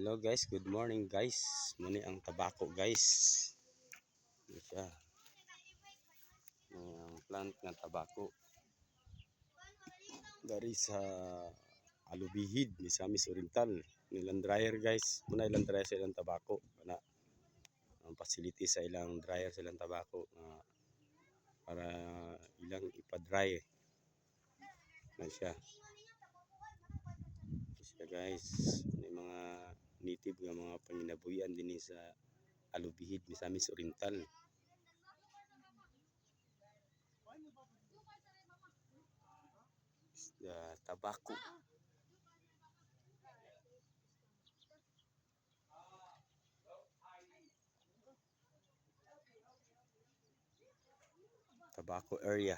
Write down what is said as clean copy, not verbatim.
Hello guys, good morning guys. Muni ang tabako guys. Ito siya. Ang plant ng tabako. Dari sa Alubihid, Misamis Oriental. Nilang dryer guys. Muna ilang dryer sa ilang tabako. Ang facility sa ilang dryer sa ilang tabako. Para ilang ipa-dry. Yan siya. Guys, may mga native nga mga panginabuhian din sa Alubihid, Misamis Oriental. Tabako. Tabako area.